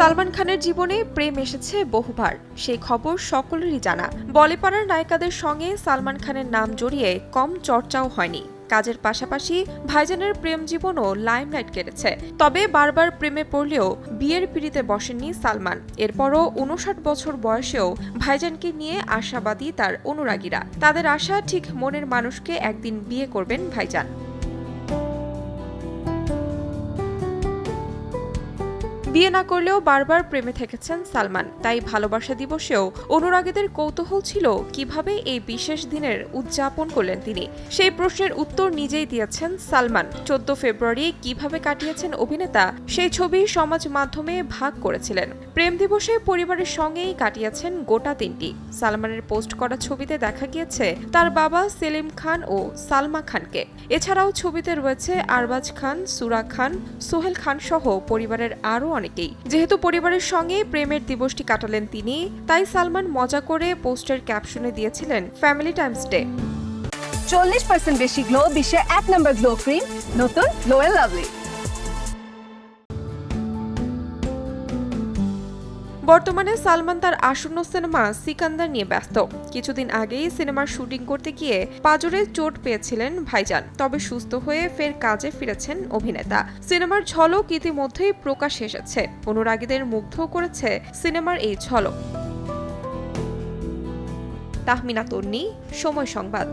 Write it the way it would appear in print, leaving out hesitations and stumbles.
সালমান খানের জীবনে প্রেম এসেছে বহুবার, সেই খবর সকলেরই জানা। বলিপাড়ার নায়িকাদের সঙ্গে সালমান খানের নাম জড়িয়ে কম চর্চাও হয়নি। কাজের পাশাপাশি ভাইজানের প্রেম জীবনও লাইমলাইট কেড়েছে। তবে বারবার প্রেমে পড়লেও বিয়ের পিঁড়িতে বসেননি সালমান। এরপরও ৫৯ বছর বয়সেও ভাইজানকে নিয়ে আশাবাদী তার অনুরাগীরা। তাদের আশা, ঠিক মনের মানুষকে একদিন বিয়ে করবেন ভাইজান। বিয়ে না করলেও বারবার প্রেমে থেকেছেন সালমান। তাই ভালোবাসা দিবসেও অনুরাগীদের কৌতূহল ছিল কিভাবে এই বিশেষ দিনের উদযাপন করলেন তিনি। সেই প্রশ্নের উত্তর নিজেই দিয়েছেন সালমান। ১৪ ফেব্রুয়ারি কিভাবে কাটিয়েছেন অভিনেতা, সেই ছবি সমাজ মাধ্যমে ভাগ করেছিলেন। প্রেম দিবসে পরিবারের সঙ্গেই কাটিয়েছেন গোটা দিনটি। সালমানের পোস্ট করা ছবিতে দেখা গিয়েছে তার বাবা সেলিম খান ও সালমা খানকে। এছাড়াও ছবিতে রয়েছে আরবাজ খান, সুরা খান, সোহেল খান সহ পরিবারের আরও অনেকেই। যেহেতু পরিবারের সঙ্গে প্রেমের দিবসটি কাটালেন তিনি, তাই সালমান মজা করে পোস্টের ক্যাপশনে দিয়েছিলেন ফ্যামিলি টাইমস ডে। 40% বেশি গ্লো, বিশ্বের 1 নম্বর গ্লো ক্রিম, নতুন গ্লো এন্ড লাভলি। বর্তমানে সালমান তার আসন্ন সিনেমা সিকান্দার নিয়ে ব্যস্ত। কিছুদিন আগেই সিনেমার শুটিং করতে গিয়ে পাঁজরে চোট পেয়েছিলেন ভাইজান, তবে সুস্থ হয়ে ফের কাজে ফিরেছেন অভিনেতা। সিনেমার ঝলক ইতিমধ্যেই প্রকাশ এসেছে। অনুরাগীদের মুগ্ধ করেছে সিনেমার এই ঝলক। তাহমিনা তন্নি, সময় সংবাদ।